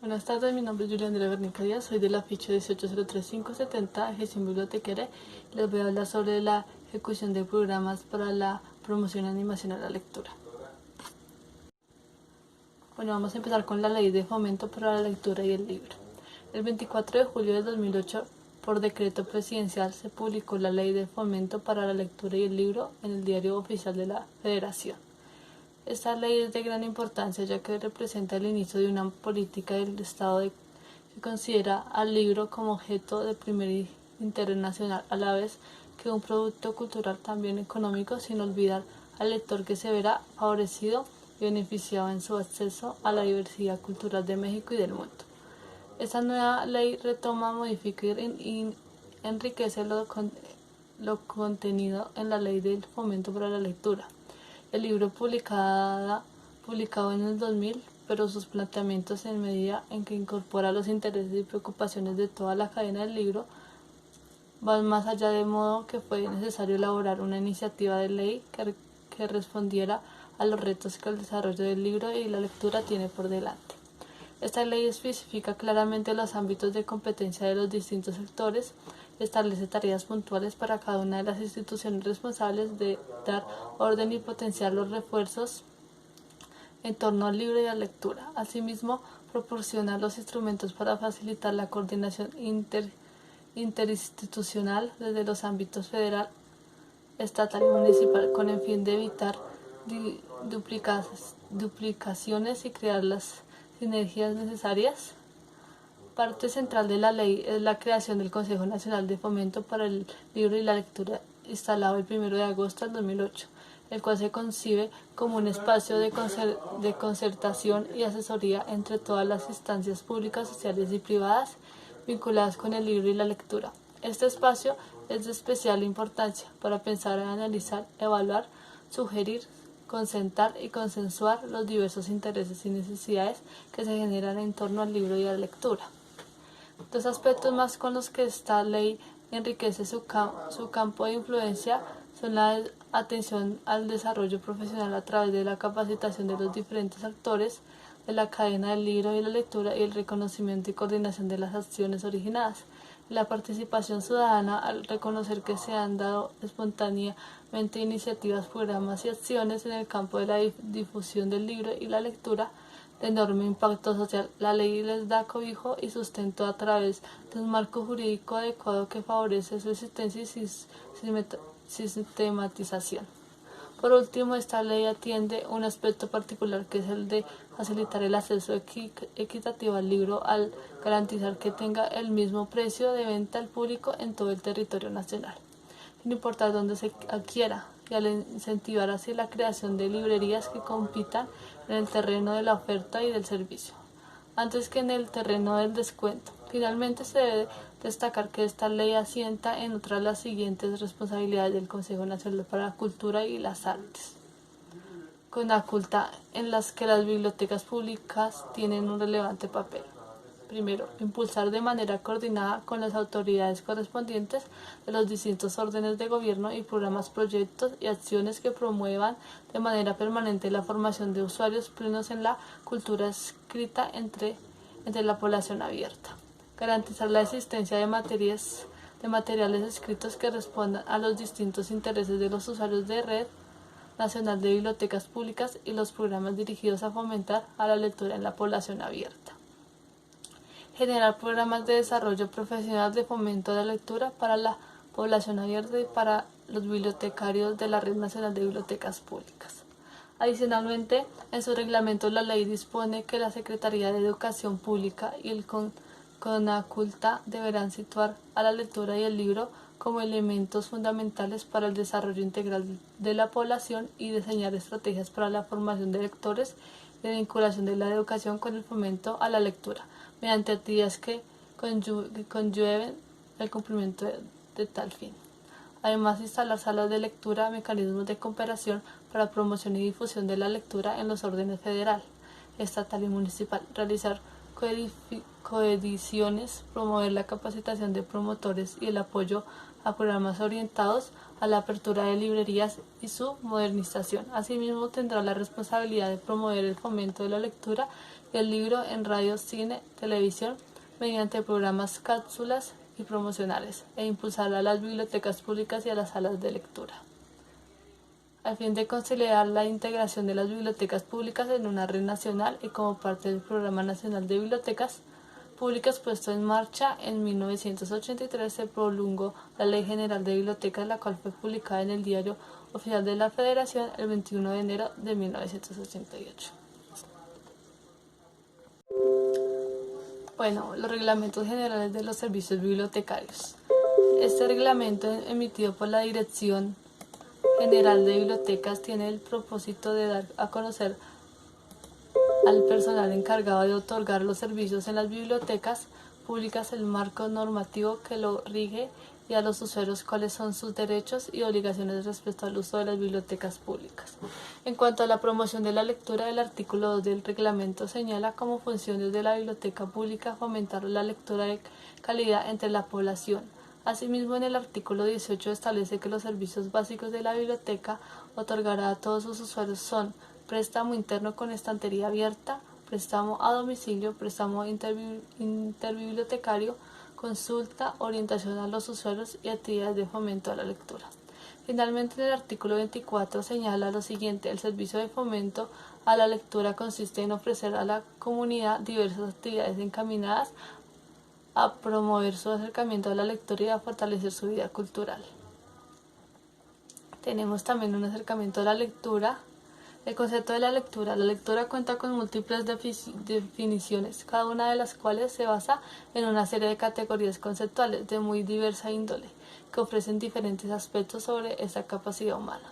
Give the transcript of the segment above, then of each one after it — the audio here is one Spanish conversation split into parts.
Buenas tardes, mi nombre es Julia Andrea Bernica Díaz, soy de la ficha 1803570 de Gestión Bibliotecaria. Les voy a hablar sobre la ejecución de programas para la promoción y animación a la lectura. Bueno, vamos a empezar con la Ley de Fomento para la Lectura y el Libro. El 24 de julio de 2008, por decreto presidencial, se publicó la Ley de Fomento para la Lectura y el Libro en el Diario Oficial de la Federación. Esta ley es de gran importancia ya que representa el inicio de una política del Estado que considera al libro como objeto de primer interés nacional, a la vez que un producto cultural también económico, sin olvidar al lector que se verá favorecido y beneficiado en su acceso a la diversidad cultural de México y del mundo. Esta nueva ley retoma, modifica y enriquece lo contenido en la Ley del Fomento para la Lectura. El libro publicado en el 2000, pero sus planteamientos en medida en que incorpora los intereses y preocupaciones de toda la cadena del libro van más allá, de modo que fue necesario elaborar una iniciativa de ley que respondiera a los retos que el desarrollo del libro y la lectura tiene por delante. Esta ley especifica claramente los ámbitos de competencia de los distintos sectores, establece tareas puntuales para cada una de las instituciones responsables de dar orden y potenciar los refuerzos en torno al libro y a la lectura. Asimismo, proporciona los instrumentos para facilitar la coordinación interinstitucional desde los ámbitos federal, estatal y municipal, con el fin de evitar duplicaciones y crear las sinergias necesarias. Parte central de la ley es la creación del Consejo Nacional de Fomento para el Libro y la Lectura, instalado el 1 de agosto del 2008, el cual se concibe como un espacio de concertación y asesoría entre todas las instancias públicas, sociales y privadas vinculadas con el libro y la lectura. Este espacio es de especial importancia para pensar, analizar, evaluar, sugerir, concentrar y consensuar los diversos intereses y necesidades que se generan en torno al libro y a la lectura. Dos aspectos más con los que esta ley enriquece su campo de influencia son la atención al desarrollo profesional a través de la capacitación de los diferentes actores de la cadena del libro y la lectura y el reconocimiento y coordinación de las acciones originadas. La participación ciudadana, al reconocer que se han dado espontáneamente iniciativas, programas y acciones en el campo de la difusión del libro y la lectura de enorme impacto social. La ley les da cobijo y sustento a través de un marco jurídico adecuado que favorece su existencia y sistematización. Por último, esta ley atiende un aspecto particular, que es el de facilitar el acceso equitativo al libro, al garantizar que tenga el mismo precio de venta al público en todo el territorio nacional, sin importar dónde se adquiera, y al incentivar así la creación de librerías que compitan en el terreno de la oferta y del servicio, antes que en el terreno del descuento. Finalmente, se debe destacar que esta ley asienta en otras las siguientes responsabilidades del Consejo Nacional para la Cultura y las Artes, CONACULTA, en las que las bibliotecas públicas tienen un relevante papel. Primero, impulsar de manera coordinada con las autoridades correspondientes de los distintos órdenes de gobierno y programas, proyectos y acciones que promuevan de manera permanente la formación de usuarios plenos en la cultura escrita entre la población abierta. Garantizar la existencia de materiales escritos que respondan a los distintos intereses de los usuarios de Red Nacional de Bibliotecas Públicas y los programas dirigidos a fomentar a la lectura en la población abierta. Generar programas de desarrollo profesional de fomento de la lectura para la población abierta y para los bibliotecarios de la Red Nacional de Bibliotecas Públicas. Adicionalmente, en su reglamento la ley dispone que la Secretaría de Educación Pública y el CONACULTA deberán situar a la lectura y el libro como elementos fundamentales para el desarrollo integral de la población y diseñar estrategias para la formación de lectores y la vinculación de la educación con el fomento a la lectura, mediante actividades que conlleven el cumplimiento de tal fin. Además, instalar salas de lectura, mecanismos de cooperación para promoción y difusión de la lectura en los órdenes federal, estatal y municipal, realizar coediciones, promover la capacitación de promotores y el apoyo a programas orientados a la apertura de librerías y su modernización. Asimismo, tendrá la responsabilidad de promover el fomento de la lectura y el libro en radio, cine, televisión, mediante programas, cápsulas y promocionales, e impulsar a las bibliotecas públicas y a las salas de lectura. Al fin de conciliar la integración de las bibliotecas públicas en una red nacional y como parte del Programa Nacional de Bibliotecas Públicas puesto en marcha en 1983, se promulgó la Ley General de Bibliotecas, la cual fue publicada en el Diario Oficial de la Federación el 21 de enero de 1988. Bueno, los reglamentos generales de los servicios bibliotecarios. Este reglamento, emitido por la Dirección General de Bibliotecas, tiene el propósito de dar a conocer al personal encargado de otorgar los servicios en las bibliotecas públicas el marco normativo que lo rige y a los usuarios cuáles son sus derechos y obligaciones respecto al uso de las bibliotecas públicas. En cuanto a la promoción de la lectura, el artículo 2 del reglamento señala como funciones de la biblioteca pública fomentar la lectura de calidad entre la población. Asimismo, en el artículo 18 establece que los servicios básicos de la biblioteca otorgará a todos sus usuarios son préstamo interno con estantería abierta, préstamo a domicilio, préstamo interbibliotecario, consulta, orientación a los usuarios y actividades de fomento a la lectura. Finalmente, en el artículo 24 señala lo siguiente: el servicio de fomento a la lectura consiste en ofrecer a la comunidad diversas actividades encaminadas a promover su acercamiento a la lectura y a fortalecer su vida cultural. Tenemos también un acercamiento a la lectura. El concepto de la lectura cuenta con múltiples definiciones, cada una de las cuales se basa en una serie de categorías conceptuales de muy diversa índole, que ofrecen diferentes aspectos sobre esa capacidad humana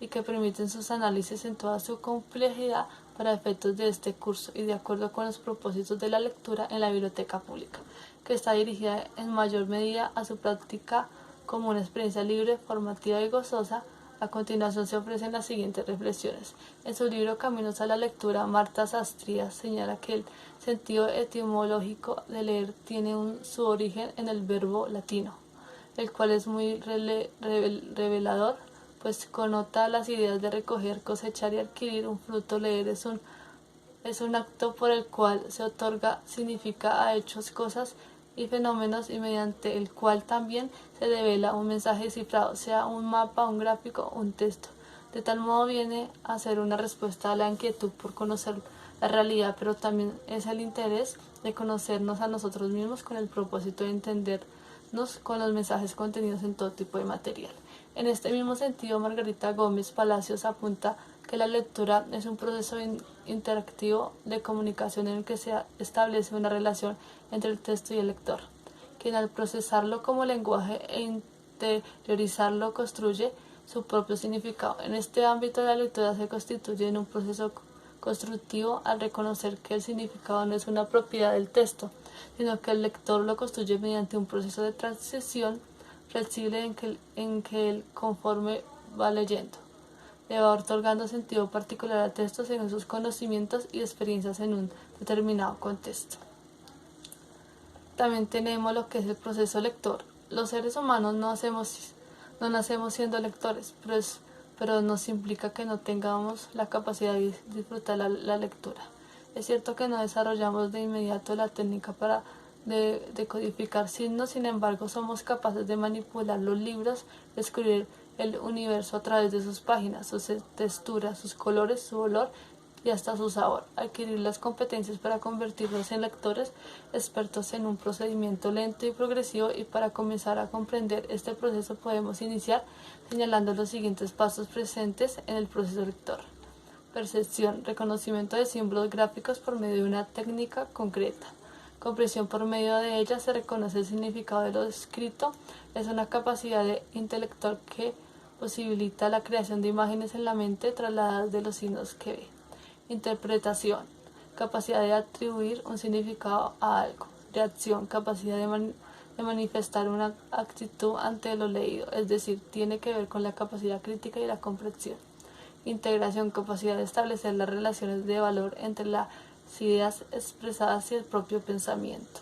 y que permiten sus análisis en toda su complejidad para efectos de este curso y de acuerdo con los propósitos de la lectura en la biblioteca pública, que está dirigida en mayor medida a su práctica como una experiencia libre, formativa y gozosa. A continuación se ofrecen las siguientes reflexiones. En su libro Caminos a la lectura, Marta Sastrías señala que el sentido etimológico de leer tiene su origen en el verbo latino, el cual es muy revelador, pues connota las ideas de recoger, cosechar y adquirir un fruto. Leer es un acto por el cual se otorga significa a hechos, cosas y fenómenos y mediante el cual también se devela un mensaje cifrado, sea un mapa, un gráfico, un texto. De tal modo viene a ser una respuesta a la inquietud por conocer la realidad, pero también es el interés de conocernos a nosotros mismos con el propósito de entendernos con los mensajes contenidos en todo tipo de material. En este mismo sentido, Margarita Gómez Palacios apunta que la lectura es un proceso interactivo de comunicación en el que se establece una relación entre el texto y el lector, quien al procesarlo como lenguaje e interiorizarlo construye su propio significado. En este ámbito, la lectura se constituye en un proceso constructivo al reconocer que el significado no es una propiedad del texto, sino que el lector lo construye mediante un proceso de transición flexible en que él conforme va leyendo le va otorgando sentido particular al texto según sus conocimientos y experiencias en un determinado contexto. También tenemos lo que es el proceso lector. Los seres humanos no nacemos siendo lectores, pero nos implica que no tengamos la capacidad de disfrutar la lectura. Es cierto que no desarrollamos de inmediato la técnica para decodificar signos, sin embargo somos capaces de manipular los libros, descubrir el universo a través de sus páginas, sus texturas, sus colores, su olor y hasta su sabor. Adquirir las competencias para convertirnos en lectores expertos en un procedimiento lento y progresivo, y para comenzar a comprender este proceso podemos iniciar señalando los siguientes pasos presentes en el proceso lector. Percepción, reconocimiento de símbolos gráficos por medio de una técnica concreta. Comprensión, por medio de ella se reconoce el significado de lo escrito. Es una capacidad intelectual que posibilita la creación de imágenes en la mente trasladadas de los signos que ve. Interpretación, capacidad de atribuir un significado a algo. Reacción, capacidad de manifestar una actitud ante lo leído, es decir, tiene que ver con la capacidad crítica y la comprensión. Integración, capacidad de establecer las relaciones de valor entre las ideas expresadas y el propio pensamiento.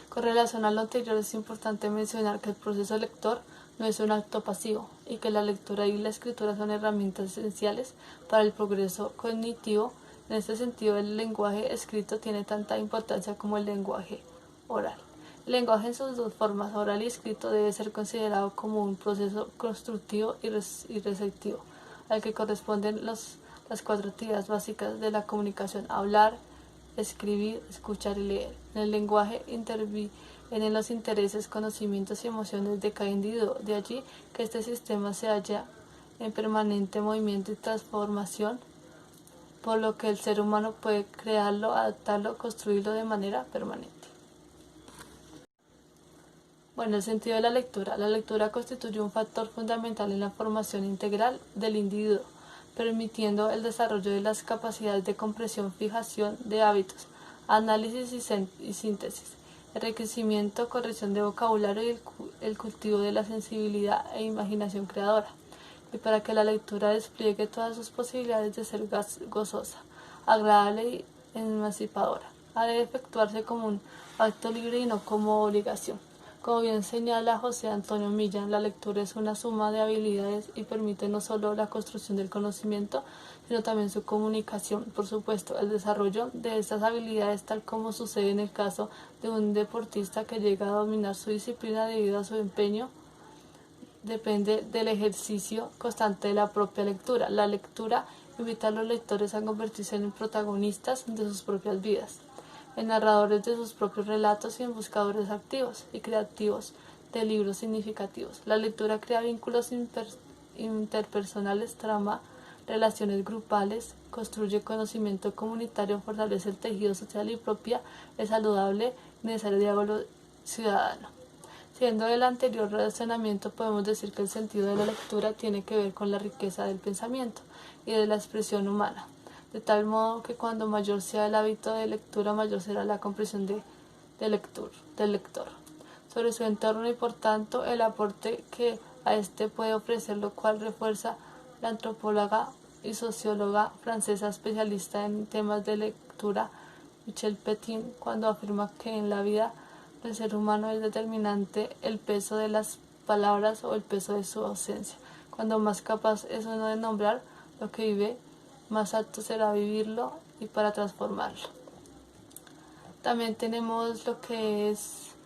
Con relación a lo anterior, es importante mencionar que el proceso lector no es un acto pasivo y que la lectura y la escritura son herramientas esenciales para el progreso cognitivo En este sentido, el lenguaje escrito tiene tanta importancia como el lenguaje oral. El lenguaje en sus dos formas, oral y escrito, debe ser considerado como un proceso constructivo y receptivo, al que corresponden las cuatro actividades básicas de la comunicación: hablar, escribir, escuchar y leer. En el lenguaje intervienen los intereses, conocimientos y emociones de cada individuo. De allí que este sistema se halla en permanente movimiento y transformación, por lo que el ser humano puede crearlo, adaptarlo, construirlo de manera permanente. Bueno, el sentido de la lectura. La lectura constituye un factor fundamental en la formación integral del individuo, permitiendo el desarrollo de las capacidades de comprensión, fijación de hábitos, análisis y síntesis, enriquecimiento, corrección de vocabulario y el cultivo de la sensibilidad e imaginación creadora. Y para que la lectura despliegue todas sus posibilidades de ser gozosa, agradable y emancipadora, ha de efectuarse como un acto libre y no como obligación. Como bien señala José Antonio Millán, la lectura es una suma de habilidades y permite no solo la construcción del conocimiento, sino también su comunicación. Por supuesto, el desarrollo de estas habilidades, tal como sucede en el caso de un deportista que llega a dominar su disciplina debido a su empeño, depende del ejercicio constante de la propia lectura. La lectura invita a los lectores a convertirse en protagonistas de sus propias vidas, en narradores de sus propios relatos y en buscadores activos y creativos de libros significativos. La lectura crea vínculos interpersonales, trama relaciones grupales, construye conocimiento comunitario, fortalece el tejido social y propia el saludable necesario diálogo ciudadano. Siendo el anterior razonamiento, podemos decir que el sentido de la lectura tiene que ver con la riqueza del pensamiento y de la expresión humana, de tal modo que cuando mayor sea el hábito de lectura, mayor será la comprensión del lector sobre su entorno y por tanto el aporte que a este puede ofrecer, lo cual refuerza la antropóloga y socióloga francesa especialista en temas de lectura Michel Petin cuando afirma que en la vida del ser humano es determinante el peso de las palabras o el peso de su ausencia. Cuando más capaz es uno de nombrar lo que vive, más apto será vivirlo y para transformarlo. También tenemos lo que es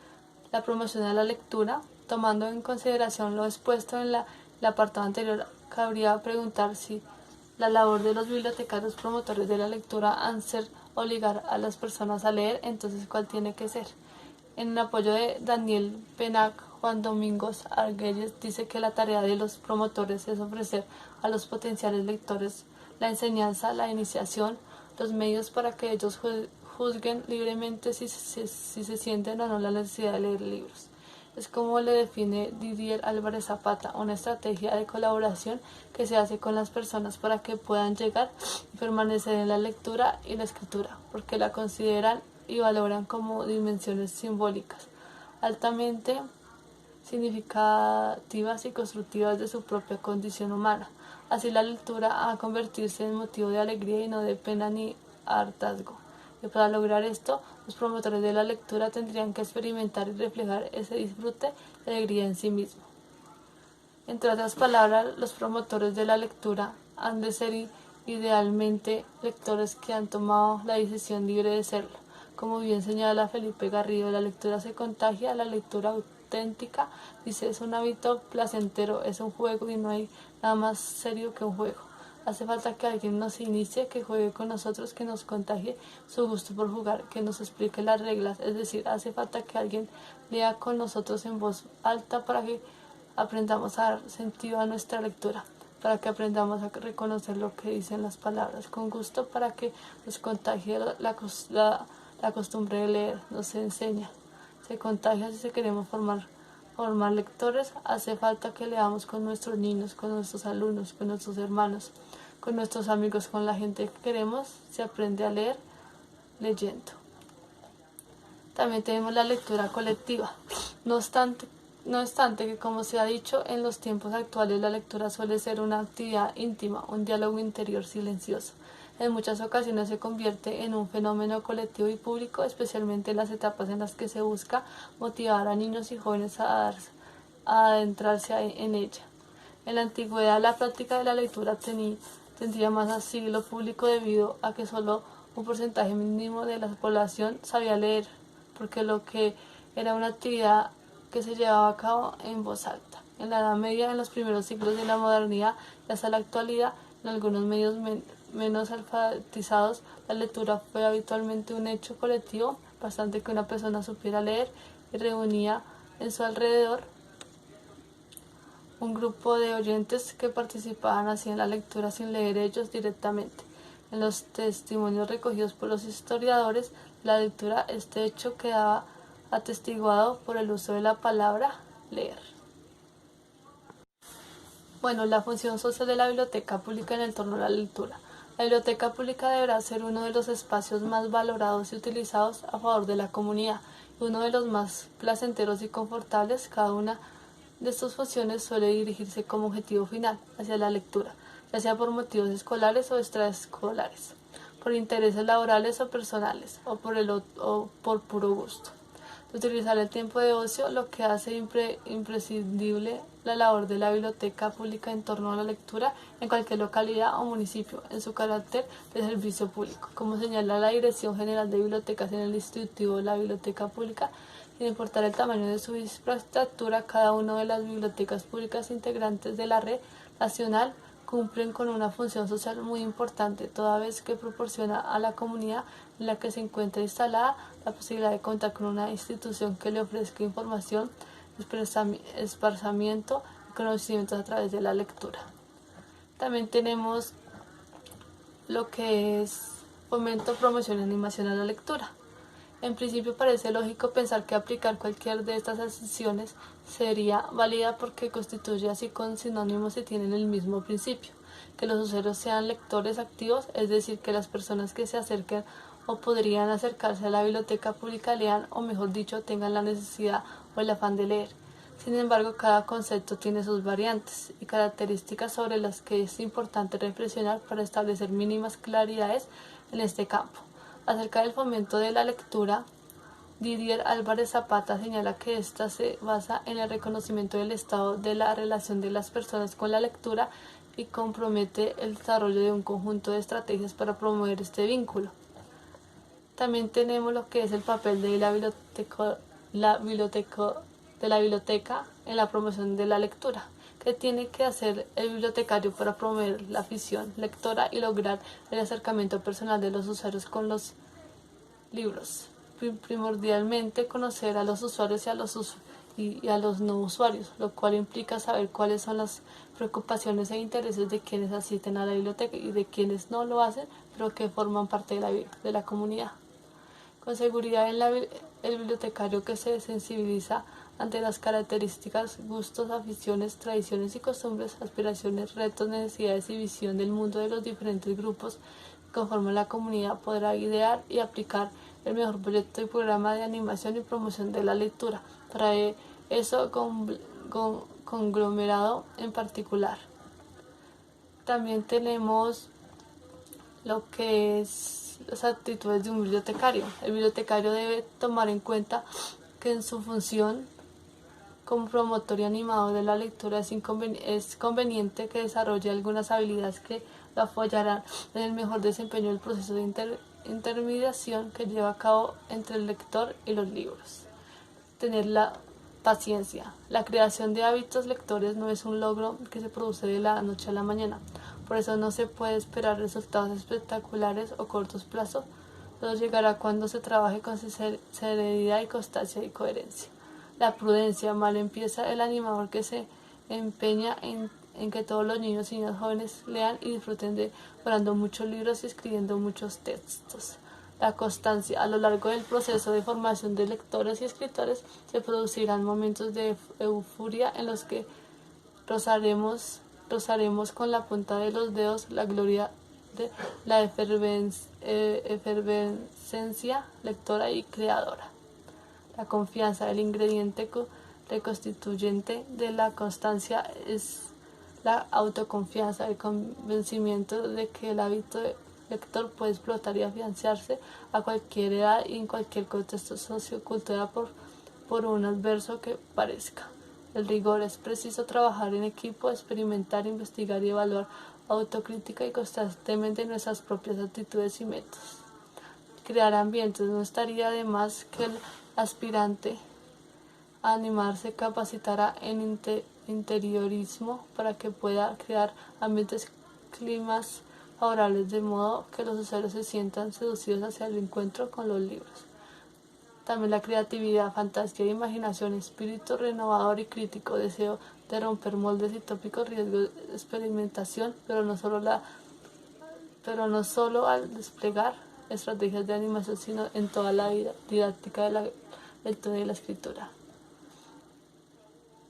la promoción de la lectura. Tomando en consideración lo expuesto en el apartado anterior, cabría preguntar si la labor de los bibliotecarios promotores de la lectura han ser obligar a las personas a leer, entonces ¿cuál tiene que ser? En apoyo de Daniel Penac, Juan Domingos Argüelles dice que la tarea de los promotores es ofrecer a los potenciales lectores la enseñanza, la iniciación, los medios para que ellos juzguen libremente si se sienten o no la necesidad de leer libros. Es como le define Didier Álvarez Zapata, una estrategia de colaboración que se hace con las personas para que puedan llegar y permanecer en la lectura y la escritura, porque la consideran y valoran como dimensiones simbólicas, altamente significativas y constructivas de su propia condición humana. Así la lectura ha convertirse en motivo de alegría y no de pena ni hartazgo. Y para lograr esto, los promotores de la lectura tendrían que experimentar y reflejar ese disfrute y alegría en sí mismo. Entre otras palabras, los promotores de la lectura han de ser idealmente lectores que han tomado la decisión libre de serlo. Como bien señala Felipe Garrido, la lectura se contagia, la lectura auténtica, dice, es un hábito placentero, es un juego y no hay nada más serio que un juego. Hace falta que alguien nos inicie, que juegue con nosotros, que nos contagie su gusto por jugar, que nos explique las reglas. Es decir, hace falta que alguien lea con nosotros en voz alta para que aprendamos a dar sentido a nuestra lectura, para que aprendamos a reconocer lo que dicen las palabras con gusto, para que nos contagie la costumbre de leer, nos enseña. Se contagia si queremos formar lectores. Hace falta que leamos con nuestros niños, con nuestros alumnos, con nuestros hermanos, con nuestros amigos, con la gente que queremos. Se aprende a leer leyendo. También tenemos la lectura colectiva. No obstante que, como se ha dicho, en los tiempos actuales la lectura suele ser una actividad íntima, un diálogo interior silencioso. En muchas ocasiones se convierte en un fenómeno colectivo y público, especialmente en las etapas en las que se busca motivar a niños y jóvenes a adentrarse en ella. En la antigüedad, la práctica de la lectura tendría más asilo público debido a que solo un porcentaje mínimo de la población sabía leer, porque lo que era una actividad que se llevaba a cabo en voz alta. En la Edad Media, en los primeros siglos de la modernidad y hasta la actualidad, en algunos medios menos alfabetizados, la lectura fue habitualmente un hecho colectivo, bastante que una persona supiera leer y reunía en su alrededor un grupo de oyentes que participaban así en la lectura sin leer ellos directamente. En los testimonios recogidos por los historiadores de la lectura, este hecho quedaba atestiguado por el uso de la palabra leer. Bueno, la función social de la biblioteca pública en el torno a la lectura. La biblioteca pública deberá ser uno de los espacios más valorados y utilizados a favor de la comunidad, y uno de los más placenteros y confortables. Cada una de estas funciones suele dirigirse como objetivo final hacia la lectura, ya sea por motivos escolares o extraescolares, por intereses laborales o personales, o por puro gusto. De utilizar el tiempo de ocio, lo que hace imprescindible la labor de la biblioteca pública en torno a la lectura en cualquier localidad o municipio, en su carácter de servicio público. Como señala la Dirección General de Bibliotecas en el Instituto de la Biblioteca Pública, sin importar el tamaño de su infraestructura, cada una de las bibliotecas públicas integrantes de la red nacional cumplen con una función social muy importante, toda vez que proporciona a la comunidad en la que se encuentra instalada la posibilidad de contar con una institución que le ofrezca información, esparcimiento y conocimientos a través de la lectura. También tenemos lo que es fomento, promoción y animación a la lectura. En principio parece lógico pensar que aplicar cualquier de estas acciones sería válida porque constituye así con sinónimos y tienen el mismo principio, que los usuarios sean lectores activos, es decir, que las personas que se acerquen o podrían acercarse a la biblioteca pública lean, o mejor dicho, tengan la necesidad o el afán de leer. Sin embargo, cada concepto tiene sus variantes y características sobre las que es importante reflexionar para establecer mínimas claridades en este campo. Acerca del fomento de la lectura, Didier Álvarez Zapata señala que ésta se basa en el reconocimiento del estado de la relación de las personas con la lectura y compromete el desarrollo de un conjunto de estrategias para promover este vínculo. También tenemos lo que es el papel de la biblioteca en la promoción de la lectura. ¿Qué tiene que hacer el bibliotecario para promover la afición lectora y lograr el acercamiento personal de los usuarios con los libros? Primordialmente conocer a los usuarios y a los no usuarios, lo cual implica saber cuáles son las preocupaciones e intereses de quienes asisten a la biblioteca y de quienes no lo hacen, pero que forman parte de la comunidad. Con seguridad, el bibliotecario que se sensibiliza ante las características, gustos, aficiones, tradiciones y costumbres, aspiraciones, retos, necesidades y visión del mundo de los diferentes grupos que conforman la comunidad, podrá idear y aplicar el mejor proyecto y programa de animación y promoción de la lectura, para eso conglomerado en particular. También tenemos lo que es las actitudes de un bibliotecario. El bibliotecario debe tomar en cuenta que en su función como promotor y animador de la lectura es conveniente que desarrolle algunas habilidades que lo apoyarán en el mejor desempeño del proceso de intermediación que lleva a cabo entre el lector y los libros. Tener la paciencia. La creación de hábitos lectores no es un logro que se produce de la noche a la mañana. Por eso no se puede esperar resultados espectaculares o cortos plazos. Todo llegará cuando se trabaje con serenidad y constancia y coherencia. La prudencia. Mal empieza el animador que se empeña en que todos los niños y niñas jóvenes lean y disfruten devorando muchos libros y escribiendo muchos textos. La constancia. A lo largo del proceso de formación de lectores y escritores se producirán momentos de euforia en los que rozaremos con la punta de los dedos la gloria de la efervescencia lectora y creadora. La confianza. El ingrediente reconstituyente de la constancia es la autoconfianza, el convencimiento de que el hábito lector puede explotar y afianzarse a cualquier edad y en cualquier contexto sociocultural por un adverso que parezca. El rigor. Es preciso trabajar en equipo, experimentar, investigar y evaluar autocrítica y constantemente nuestras propias actitudes y métodos. Crear ambientes. No estaría de más que el aspirante a animarse capacitara en interiorismo para que pueda crear ambientes, climas favorables, de modo que los usuarios se sientan seducidos hacia el encuentro con los libros. También la creatividad, fantasía, imaginación, espíritu renovador y crítico, deseo de romper moldes y tópicos, riesgo de experimentación, pero no solo al desplegar estrategias de animación, sino en toda la vida didáctica de la lectura y la escritura.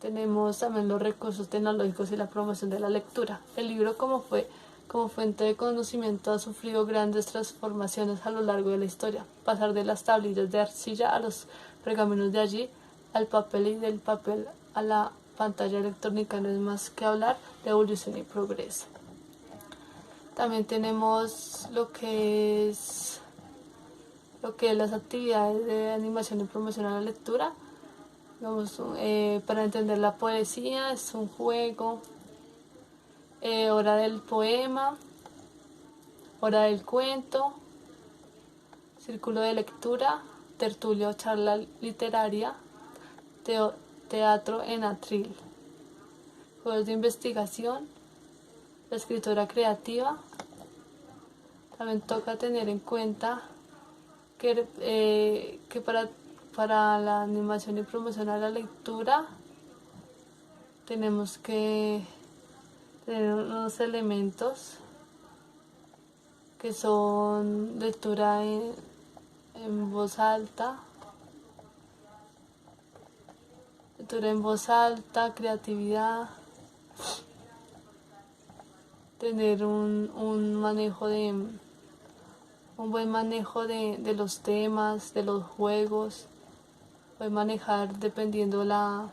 Tenemos también los recursos tecnológicos y la promoción de la lectura. El libro como fuente de conocimiento ha sufrido grandes transformaciones a lo largo de la historia. Pasar de las tablillas de arcilla a los pergaminos de allí, al papel, y del papel a la pantalla electrónica, no es más que hablar de evolución y progreso. También tenemos lo que es las actividades de animación y promoción a la lectura. Para entender la poesía es un juego, hora del poema, hora del cuento, círculo de lectura, tertulia o charla literaria, teatro en atril, juegos de investigación, la escritura creativa. También toca tener en cuenta que para la animación y promoción a la lectura tenemos que tener unos elementos que son lectura en voz alta, creatividad, tener un buen manejo de los temas, de los juegos, puede manejar dependiendo la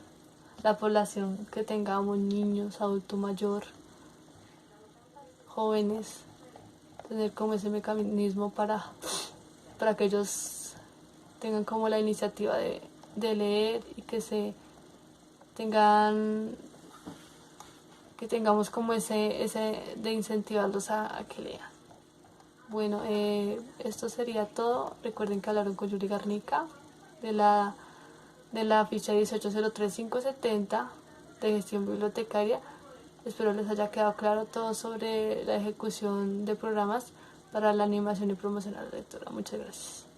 población que tengamos, niños, adulto mayor, jóvenes, tener como ese mecanismo para que ellos tengan como la iniciativa de leer y que tengamos como ese de incentivarlos a que lean. Bueno, esto sería todo. Recuerden que hablaron con Yuri Garnica de la ficha 1803570 de gestión bibliotecaria. Espero les haya quedado claro todo sobre la ejecución de programas para la animación y promoción a la lectura. Muchas gracias.